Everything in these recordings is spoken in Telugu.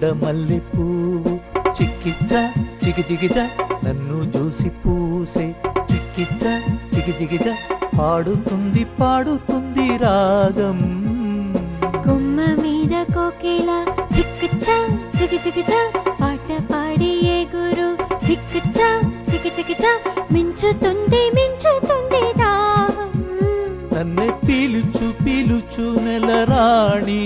కొండ మల్లె పువ్వు చిక్కిచ్చా చికిచికిచా నన్ను చూసి పూసే చిక్కిచ్చా చికిచికిచా పాడుతుంది పాడుతుంది రాగం కొమ్మ మీద కోకిల చిక్కుచా చికిచికిచా పాట పాడి ఎగురు చిక్కుచా చికిచికిచా మించుతుంది మించుతుంది దాహం నన్నే పీలుచు పీలుచు నెలరాణి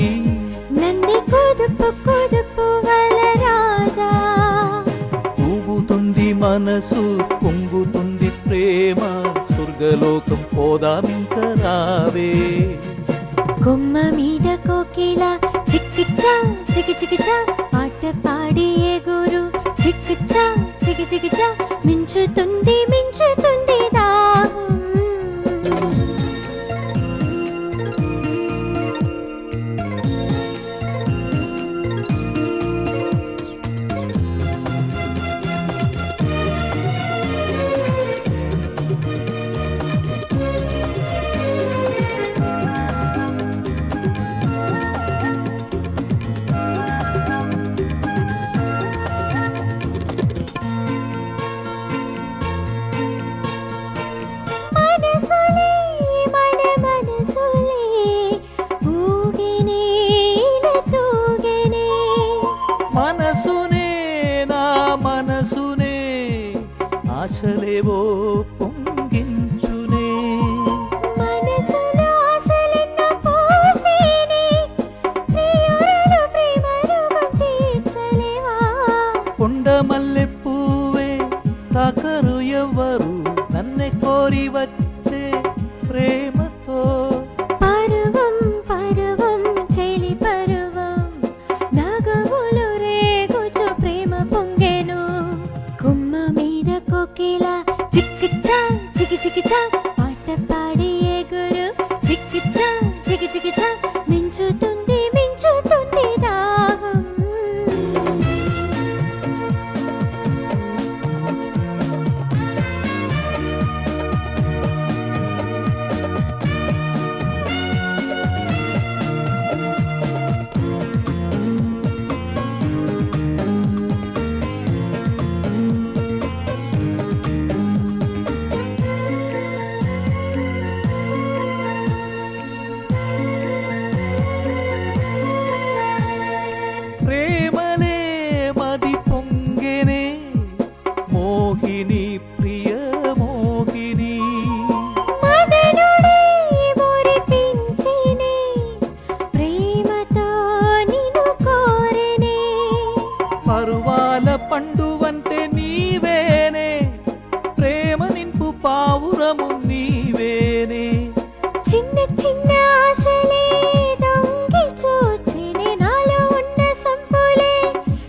నన్ను కుదుపు కుదుపు వల రాజా ఊగుతుంది మనసు పొంగుతుంది ప్రేమ స్వర్గలోకం పోదామింక రావే కొమ్మ మీద కోకిల చిక్కుచా చికిచికిచా పాట పాడి ఎగురు చిక్కుచా చికిచికిచా మించుతుంది మించుతుంది దాహం మనసునే నా మనసునే ఆశలేవో పొంగించునే మనసులో ఆశలెన్నో పోసేనే ప్రియురాలు ప్రేమ రోగం తీర్చలేవా కొండ మల్లె పువ్వే తాకరు ఎవ్వరు నన్నే కోరి వచ్చే ప్రేమతో పరువం పరువం చెలి పరువం నాగవులు రేగుచు ప్రేమ పొంగెను కొమ్మ మీద కోకిల చిక్కుచా చికిచికిచా పాట పాడి ఎగురు చిక్కుచా చికిచికిచా మించుతుంది మించుతుంది దాహం ప్రేమలే మది పొంగెనే మోహిని ప్రియ మోహిని మదనుడే మురిపించెనే ప్రేమతో నిన్ను కోరెనే పరువాల పండు వంటే నీవేనే ప్రేమ నింపు పావురము నీవేనే చిన్న చిన్న ఆశలే దొంగి చూచినే నాలో ఉన్న సంపులే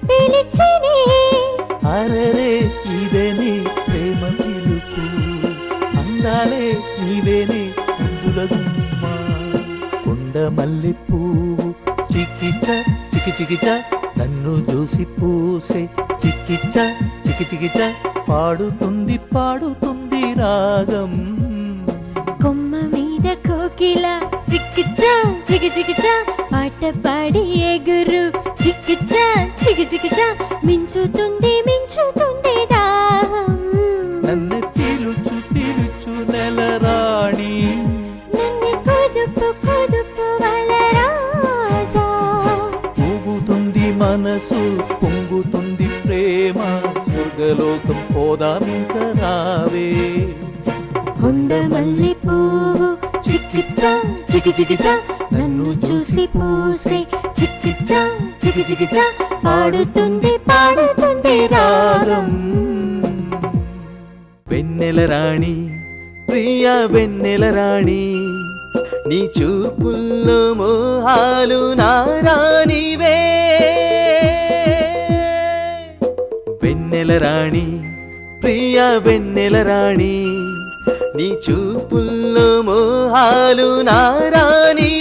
పిలిచినే అరరే ఇదేనే ప్రేమ పిలుపు అందాలే నీవేనే ముందుల గుమ్మ కొండ మల్లె పువ్వు చిక్కిచ్చ చికిచికిచ నన్ను చూసి పూసే చిక్కిచ్చ చికిచికిచ పాడుతుంది పాడుతుంది రాగం కొమ్మ మీద కోకిల చిక్కుచా చికిచికిచా పాట పాడి ఎగురు చిక్కుచా చికిచికిచా మించుతుంది మించుతుంది దాహం నన్ను పీలుచు పీలుచు నెలరాణి నన్ను కుదుపు కుదుపు వల రాజా ఊగుతుంది మనసు పొంగుతుంది ప్రేమ స్వర్గలోకం పోదామింక రావే కొండ మల్లె పువ్వు చిక్కిచ్చా చికిచికిచా నన్ను చూసి పూసే చిక్కిచ్చా చికిచికిచా పాడుతుంది పాడుతుంది రాగం వెన్నెల రాణి ప్రియ వెన్నెల రాణి నీ చూపుల్లో మోహాలు నారానివే వెన్నెల రాణి ప్రియ వెన్నెల రాణి నీ చూపుల్లో మోహాలు నారాని